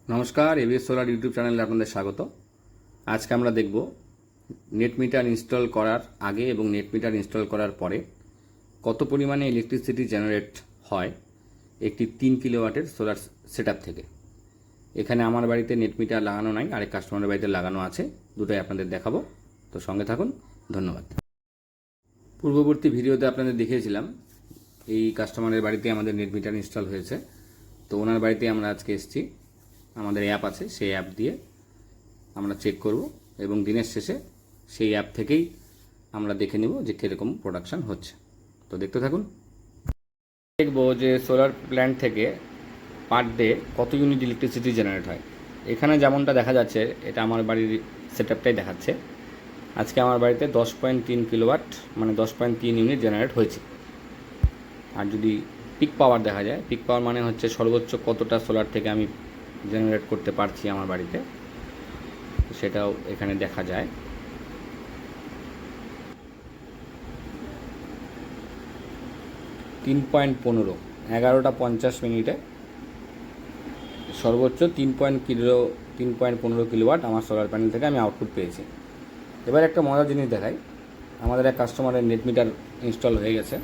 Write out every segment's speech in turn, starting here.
নমস্কার, ABS solar YouTube চ্যানেলে আপনাদের স্বাগত। আজকে আমরা দেখব নেট মিটার ইনস্টল করার আগে এবং নেট মিটার ইনস্টল করার পরে কত পরিমাণে ইলেকট্রিসিটি জেনারেট হয় একটি 3 কিলোওয়াটের সোলার সেটআপ থেকে। এখানে আমার বাড়িতে নেট মিটার লাগানো নাই, আরেক কাস্টমারের বাড়িতে লাগানো আছে। দুটোই আপনাদের দেখাবো, তো সঙ্গে থাকুন। ধন্যবাদ। পূর্ববর্তী ভিডিওতে আপনাদের দেখিয়েছিলাম এই কাস্টমারের বাড়িতে আমাদের নেট মিটার ইনস্টল হয়েছে। তো ওনার বাড়িতে আমরা আজকে এসেছি। আমাদের অ্যাপ আছে, সেই অ্যাপ দিয়ে আমরা চেক করব এবং দিনের শেষে সেই অ্যাপ থেকেই আমরা দেখে নেব যে কীরকম প্রোডাকশান হচ্ছে। তো দেখতে থাকুন। দেখব যে সোলার প্ল্যান্ট থেকে পার ডে কত ইউনিট ইলেকট্রিসিটি জেনারেট হয়। এখানে যেমনটা দেখা যাচ্ছে, এটা আমার বাড়ির সেটআপটাই দেখাচ্ছে। আজকে আমার বাড়িতে 10.3 কিলোওয়াট মানে 10.3 ইউনিট জেনারেট হয়েছে। আর যদি পিক পাওয়ার দেখা যায়, পিক পাওয়ার মানে হচ্ছে সর্বোচ্চ কতটা সোলার থেকে আমি জেনারেট করতে পারছি আমার বাড়িতে, সেটাও এখানে দেখা যায়। তিন 11:50 সর্বোচ্চ 3.15 কিলোওয়াট আমার সোলার প্যানেল থেকে আমি আউটপুট পেয়েছি। এবার একটা মজার জিনিস দেখাই। আমাদের এক কাস্টমারের নেট মিটার ইনস্টল হয়ে গেছে,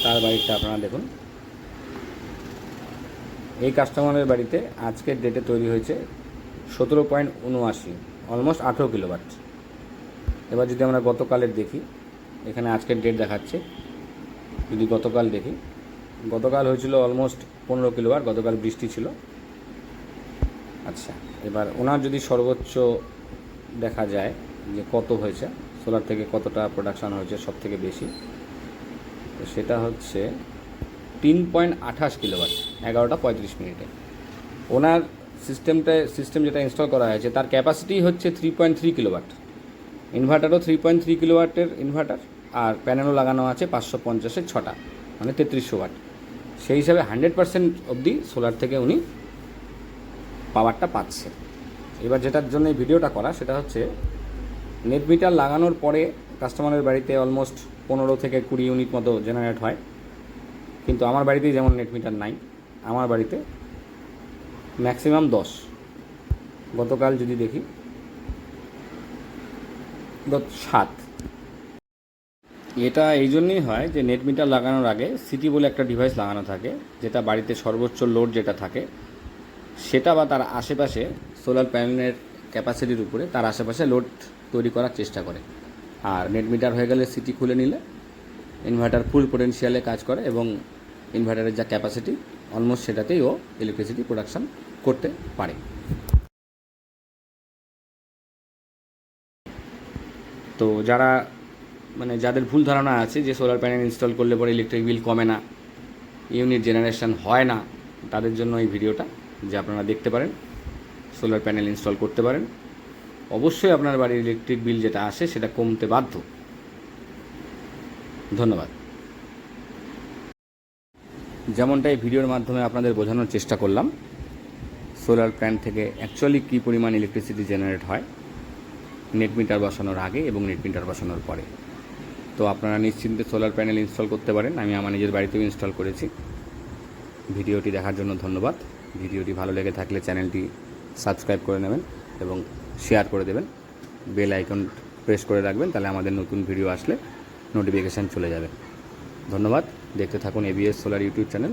তার বাড়িটা আপনারা দেখুন। এই কাস্টমারের বাড়িতে আজকের ডেটে তৈরি হয়েছে 17.79, অলমোস্ট 18 কিলোওয়াট। এবার যদি আমরা গতকালের দেখি, এখানে আজকের ডেট দেখাচ্ছে। যদি গতকাল দেখি, গতকাল হয়েছিল অলমোস্ট 15 কিলোওয়াট, গতকাল বৃষ্টি ছিল। আচ্ছা, এবার ওনার যদি সর্বোচ্চ দেখা যায় যে কত হয়েছে, সোলার থেকে কতটা প্রোডাকশান হয়েছে সব থেকে বেশি, তো সেটা হচ্ছে 3.28 কিলোওয়াট 11:35। ওনার সিস্টেম যেটা ইনস্টল করা হয়েছে তার ক্যাপাসিটি হচ্ছে 3.3 কিলোওয়াট। ইনভার্টারও 3.3 কিলোওয়াটের ইনভার্টার, আর প্যানেলও লাগানো আছে 550-এর 6টা, মানে 3300 ওয়াট। সেই হিসাবে 100% অবধি সোলার থেকে উনি পাওয়ারটা পাচ্ছে। এবার যেটার জন্য এই ভিডিওটা করা, সেটা হচ্ছে নেট মিটার লাগানোর পরে কাস্টমারের বাড়িতে অলমোস্ট 15 থেকে 20 ইউনিট মতো জেনারেট হয়। কিন্তু আমার বাড়িতেই যেমন নেট মিটার নাই, আমার বাড়িতে ম্যাক্সিমাম 10। গতকাল যদি দেখি 7। এটা এই জন্যই হয় যে নেট মিটার লাগানোর আগে সিটি বলে একটা ডিভাইস লাগানো থাকে, যেটা বাড়িতে সর্বোচ্চ লোড যেটা থাকে সেটা বা তার আশেপাশে সোলার প্যানেলের ক্যাপাসিটির উপরে তার আশেপাশে লোড তৈরি করার চেষ্টা করে। আর নেট মিটার হয়ে গেলে সিটি খুলে নিলে ইনভার্টার ফুল পোটেনশিয়ালে কাজ করে এবং ইনভার্টারের যা ক্যাপাসিটি অলমোস্ট সেটাতেই ও ইলেকট্রিসিটি প্রোডাকশান করতে পারে। তো যাদের ভুল ধারণা আছে যে সোলার প্যানেল ইনস্টল করলে পরে ইলেকট্রিক বিল কমে না, ইউনিট জেনারেশন হয় না, তাদের জন্য এই ভিডিওটা, যে আপনারা দেখতে পারেন, সোলার প্যানেল ইনস্টল করতে পারেন। অবশ্যই আপনার বাড়ির ইলেকট্রিক বিল যেটা আসে সেটা কমতে বাধ্য। ধন্যবাদ। যেমনটা এই ভিডিওর মাধ্যমে আপনাদের বোঝানোর চেষ্টা করলাম, সোলার প্ল্যান্ট থেকে অ্যাকচুয়ালি কী পরিমাণ ইলেকট্রিসিটি জেনারেট হয় নেট মিটার বসানোর আগে এবং নেট মিটার বসানোর পরে। তো আপনারা নিশ্চিন্তে সোলার প্যানেল ইনস্টল করতে পারেন। আমি আমার নিজের বাড়িতেও ইনস্টল করেছি। ভিডিওটি দেখার জন্য ধন্যবাদ। ভিডিওটি ভালো লেগে থাকলে চ্যানেলটি সাবস্ক্রাইব করে নেবেন এবং শেয়ার করে দেবেন। বেল আইকন প্রেস করে রাখবেন, তাহলে আমাদের নতুন ভিডিও আসলে নোটিফিকেশান চলে যাবে। ধন্যবাদ। দেখতে থাকুন এবিএস সোলার ইউটিউব চ্যানেল।